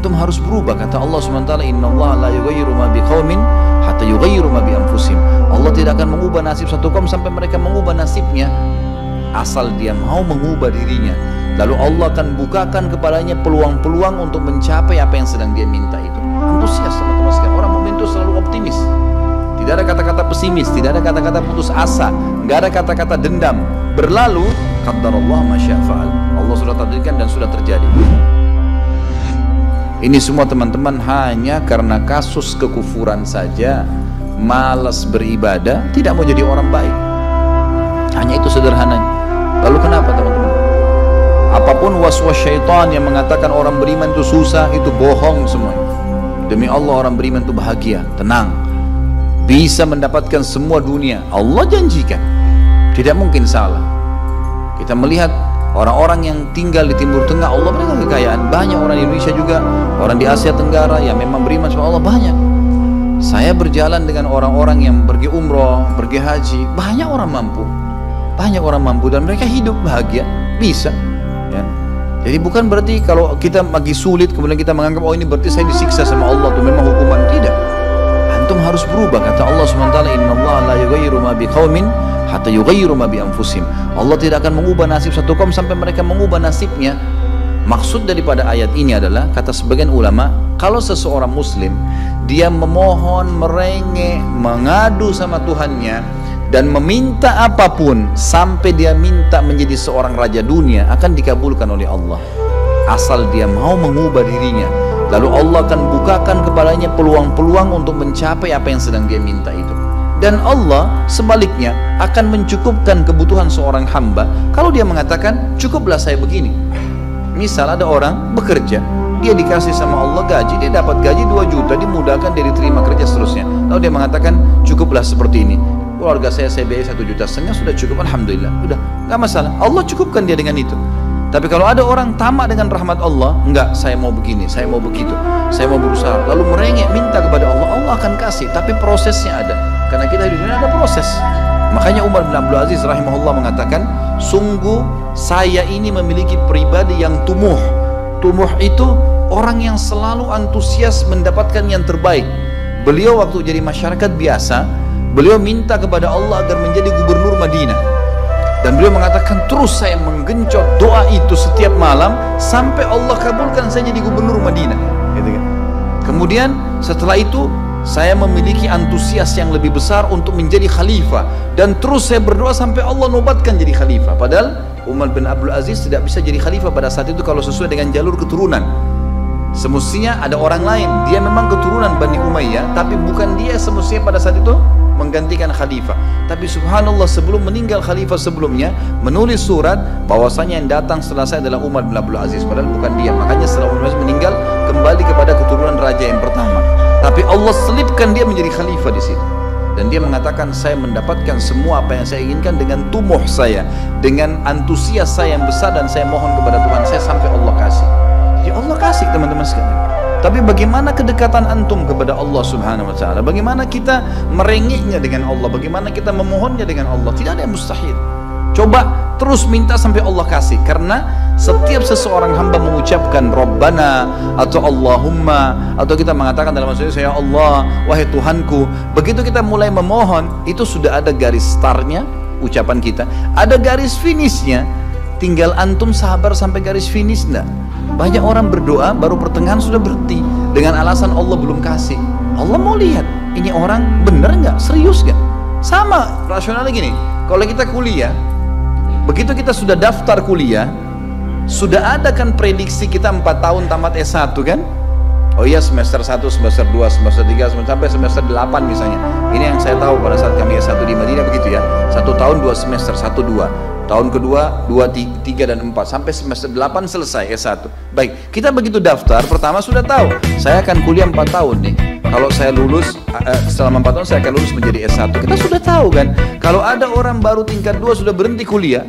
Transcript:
antum harus berubah. Kata Allah SWT, innallaha la yughayyiru ma biqaumin hatta yughayyiru ma bi anfusihim. Allah tidak akan mengubah nasib satu kaum sampai mereka mengubah nasibnya, asal dia mau mengubah dirinya. Lalu Allah akan bukakan kepadanya peluang-peluang untuk mencapai apa yang sedang dia minta itu. Antusias teman-teman sekalian. Orang mukmin itu selalu optimis. Tidak ada kata-kata pesimis, tidak ada kata-kata putus asa, nggak ada kata-kata dendam. Berlalu, qaddarallah ma syaa fa'al. Allah sudah takdirkan dan sudah terjadi. Ini semua teman-teman hanya karena kasus kekufuran saja, malas beribadah, tidak mau jadi orang baik. Hanya itu sederhananya. Lalu kenapa teman-teman? Apapun was-was syaitan yang mengatakan orang beriman itu susah, itu bohong semuanya. Demi Allah orang beriman itu bahagia, tenang, bisa mendapatkan semua dunia. Allah janjikan, tidak mungkin salah. Kita melihat orang-orang yang tinggal di Timur Tengah, Allah berikan kekayaan. Banyak orang di Indonesia juga, orang di Asia Tenggara yang memang beriman sama Allah banyak. Saya berjalan dengan orang-orang yang pergi umroh, pergi haji, banyak orang mampu. Banyak orang mampu dan mereka hidup bahagia, bisa. Ya. Jadi bukan berarti kalau kita lagi sulit kemudian kita menganggap oh ini berarti saya disiksa sama Allah tuh memang hukuman. Tidak. Antum harus berubah. Kata Allah SWT, innallaha la yughayyiru ma biqaumin hatta yughayyiru ma bi anfusihim. Allah tidak akan mengubah nasib satu kaum sampai mereka mengubah nasibnya. Maksud daripada ayat ini adalah, kata sebagian ulama, kalau seseorang muslim dia memohon, merengek, mengadu sama Tuhannya dan meminta apapun sampai dia minta menjadi seorang raja dunia, akan dikabulkan oleh Allah asal dia mau mengubah dirinya. Lalu Allah akan bukakan kepadanya peluang-peluang untuk mencapai apa yang sedang dia minta itu. Dan Allah sebaliknya akan mencukupkan kebutuhan seorang hamba kalau dia mengatakan cukuplah saya begini. Misal ada orang bekerja, dia dikasih sama Allah gaji, dia dapat gaji 2 juta, dimudahkan, dia diterima kerja seterusnya. Lalu dia mengatakan cukuplah seperti ini, keluarga saya biaya 1,5 juta sudah cukup, alhamdulillah, udah nggak masalah. Allah cukupkan dia dengan itu. Tapi kalau ada orang tamak dengan rahmat Allah, enggak, saya mau begini, saya mau begitu, saya mau berusaha, lalu merengek minta kepada Allah, Allah akan kasih, tapi prosesnya ada. Karena kita di dunia ada proses. Makanya Umar bin Abdul Aziz rahimahullah mengatakan, sungguh saya ini memiliki pribadi yang tumuh. Tumuh itu orang yang selalu antusias mendapatkan yang terbaik. Beliau waktu jadi masyarakat biasa, beliau minta kepada Allah agar menjadi gubernur Madinah. Dan beliau mengatakan terus saya menggencot doa itu setiap malam sampai Allah kabulkan saya jadi gubernur Madinah. Gitu kan? Kemudian setelah itu saya memiliki antusias yang lebih besar untuk menjadi khalifah dan terus saya berdoa sampai Allah nobatkan jadi khalifah. Padahal Umar bin Abdul Aziz tidak bisa jadi khalifah pada saat itu kalau sesuai dengan jalur keturunan. Semestinya ada orang lain, dia memang keturunan Bani Umayyah, tapi bukan dia semestinya pada saat itu menggantikan khalifah. Tapi subhanallah sebelum meninggal khalifah sebelumnya menulis surat bahwasanya yang datang setelah saya adalah Umar bin Abdul Aziz, padahal bukan dia. Makanya setelah Umar bin Aziz meninggal kembali kepada keturunan raja yang pertama. Tapi Allah selipkan dia menjadi khalifah di situ. Dan dia mengatakan saya mendapatkan semua apa yang saya inginkan dengan tumuh saya, dengan antusias saya yang besar, dan saya mohon kepada Tuhan saya sampai Allah kasih. Jadi Allah kasih teman-teman sekalian. Tapi bagaimana kedekatan antum kepada Allah subhanahu wa ta'ala? Bagaimana kita merengeknya dengan Allah? Bagaimana kita memohonnya dengan Allah? Tidak ada yang mustahil. Coba terus minta sampai Allah kasih. Karena setiap seseorang hamba mengucapkan Rabbana atau Allahumma, atau kita mengatakan dalam maksudnya ya Allah, wahai Tuhanku, begitu kita mulai memohon, itu sudah ada garis startnya ucapan kita, ada garis finishnya. Tinggal antum sabar sampai garis finish. Enggak, banyak orang berdoa baru pertengahan sudah berhenti dengan alasan Allah belum kasih. Allah mau lihat ini orang bener nggak, serius nggak. Sama rasionalnya gini, kalau kita kuliah, begitu kita sudah daftar kuliah, sudah ada kan prediksi kita 4 tahun tamat S1 kan? Oh iya, semester 1, semester 2, semester 3, sampai semester 8 misalnya. Ini yang saya tahu pada saat kami S1 di Madinah begitu ya. 1 tahun 2 semester, 1, 2. Tahun kedua 2, 3, dan 4 sampai semester 8 selesai S1. Baik, kita begitu daftar pertama sudah tahu saya akan kuliah 4 tahun nih. Kalau saya lulus selama 4 tahun saya akan lulus menjadi S1. Kita sudah tahu kan. Kalau ada orang baru tingkat 2 sudah berhenti kuliah,